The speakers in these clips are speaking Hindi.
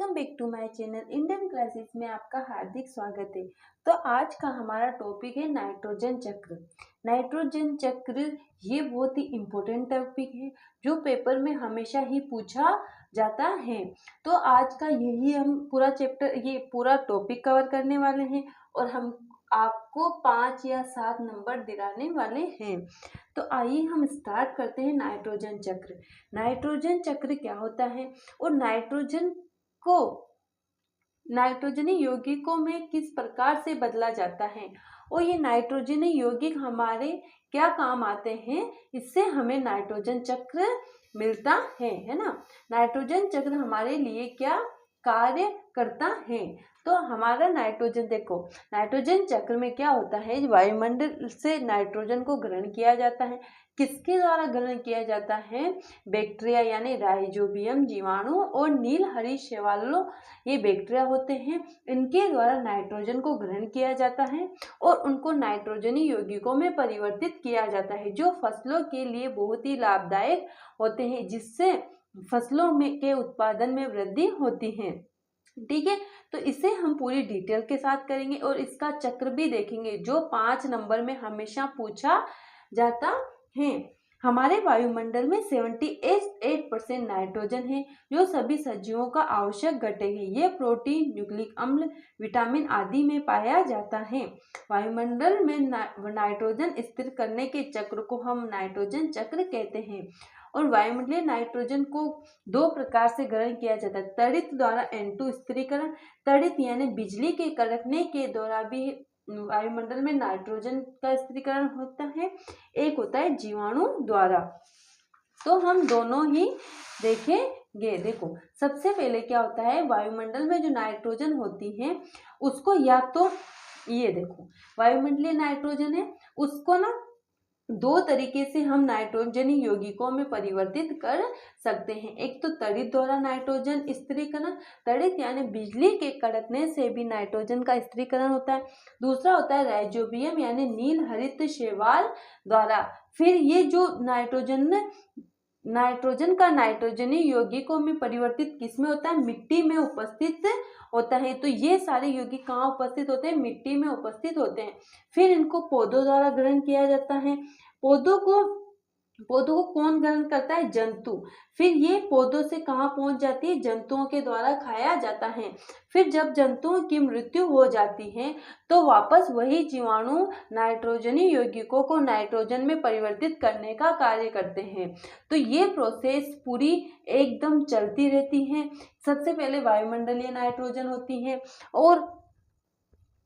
Welcome back to my channel Indian classes में आपका हार्दिक स्वागत है। तो आज का हमारा टॉपिक है नाइट्रोजन चक्र। नाइट्रोजन चक्र ये बहुत ही इम्पोर्टेंट टॉपिक है जो पेपर में हमेशा ही पूछा जाता है। तो आज का यही हम पूरा चैप्टर ये पूरा टॉपिक कवर करने वाले हैं और हम आपको 5 या 7 नंबर दिलाने वाले हैं। तो आइए हम स्टार्ट करते हैं नाइट्रोजन चक्र। नाइट्रोजन चक्र क्या होता है और नाइट्रोजनी यौगिकों में किस प्रकार से बदला जाता है और ये नाइट्रोजनी यौगिक हमारे क्या काम आते हैं, इससे हमें नाइट्रोजन चक्र मिलता है ना। नाइट्रोजन चक्र हमारे लिए क्या कार्य करता है। तो हमारा नाइट्रोजन देखो, नाइट्रोजन चक्र में क्या होता है, वायुमंडल से नाइट्रोजन को ग्रहण किया जाता है। किसके द्वारा ग्रहण किया जाता है? बैक्टीरिया यानी राइजोबियम जीवाणु और नील हरी शैवालों, ये बैक्टीरिया होते हैं, इनके द्वारा नाइट्रोजन को ग्रहण किया जाता है और उनको नाइट्रोजनी यौगिकों में परिवर्तित किया जाता है जो फसलों के लिए बहुत ही लाभदायक होते हैं, जिससे फसलों में के उत्पादन में वृद्धि होती है। ठीक है, तो इसे हम पूरी डिटेल के साथ करेंगे और इसका चक्र भी देखेंगे जो 5 नंबर में हमेशा पूछा जाता है। हमारे वायुमंडल में 78% नाइट्रोजन है जो सभी सजीवों का आवश्यक घटक है। ये प्रोटीन, न्यूक्लिक अम्ल, विटामिन आदि में पाया जाता है। वायुमंडल में नाइट्रोजन स्थिर करने के चक्र को हम नाइट्रोजन चक्र कहते हैं। और वायुमंडलीय नाइट्रोजन को 2 प्रकार से ग्रहण किया जाता है। तड़ित द्वारा N2 स्थिरीकरण, तड़ित यानी बिजली के कड़कने के द्वारा भी वायुमंडल में नाइट्रोजन का स्थिरीकरण होता है। एक होता है जीवाणु द्वारा। तो हम दोनों ही देखेंगे। देखो, सबसे पहले क्या होता है, वायुमंडल में जो नाइट्रोजन होती है उसको या तो ये देखो वायुमंडलीय नाइट्रोजन है, उसको ना 2 तरीके से हम नाइट्रोजनी यौगिकों में परिवर्तित कर सकते हैं। एक तो तड़ित द्वारा नाइट्रोजन स्थिरीकरण, तड़ित यानी बिजली के कड़कने से भी नाइट्रोजन का स्थिरीकरण होता है। दूसरा होता है राइजोबियम यानी नील हरित शैवाल द्वारा। फिर ये जो नाइट्रोजन का नाइट्रोजनी यौगिकों में परिवर्तित किसमें होता है? मिट्टी में उपस्थित होता है। तो ये सारे यौगिक कहाँ उपस्थित होते हैं? मिट्टी में उपस्थित होते हैं। फिर इनको पौधों द्वारा ग्रहण किया जाता है। पौधों को कौन ग्रहण करता है? जंतु। फिर ये पौधों से कहाँ पहुंच जाती है? जंतुओं के द्वारा खाया जाता है। फिर जब जंतुओं की मृत्यु हो जाती है तो वापस वही जीवाणु नाइट्रोजनी यौगिकों को नाइट्रोजन में परिवर्तित करने का कार्य करते हैं। तो ये प्रोसेस पूरी एकदम चलती रहती है। सबसे पहले वायुमंडलीय नाइट्रोजन होती है और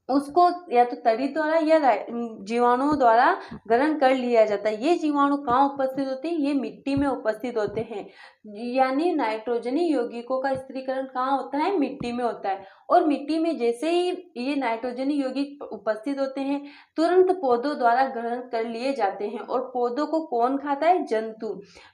उसको या तो तड़ित द्वारा या जीवाणुओं द्वारा ग्रहण कर लिया जाता है। ये जीवाणु कहाँ उपस्थित होते हैं? ये मिट्टी में उपस्थित होते हैं। यानी नाइट्रोजनी यौगिकों का स्थिरीकरण कहाँ होता है? मिट्टी में होता है। और मिट्टी में जैसे ही ये नाइट्रोजनी यौगिक उपस्थित होते हैं तुरंत पौधों द्वारा ग्रहण कर लिए जाते हैं। और पौधों को कौन खाता है? जंतु।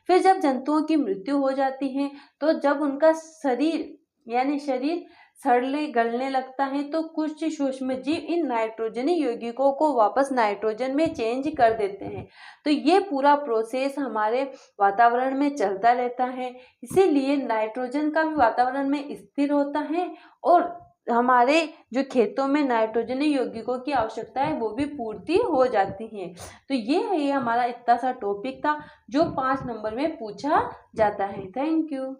फिर जब जंतुओं की मृत्यु हो जाती है तो जब उनका शरीर सड़ने गलने लगता है तो कुछ सूक्ष्म जीव इन नाइट्रोजनी यौगिकों को वापस नाइट्रोजन में चेंज कर देते हैं। तो ये पूरा प्रोसेस हमारे वातावरण में चलता रहता है, इसीलिए नाइट्रोजन का भी वातावरण में स्थिर होता है और हमारे जो खेतों में नाइट्रोजनी यौगिकों की आवश्यकता है वो भी पूर्ति हो जाती है। तो ये हमारा इतना सा टॉपिक था जो 5 नंबर में पूछा जाता है। Thank you.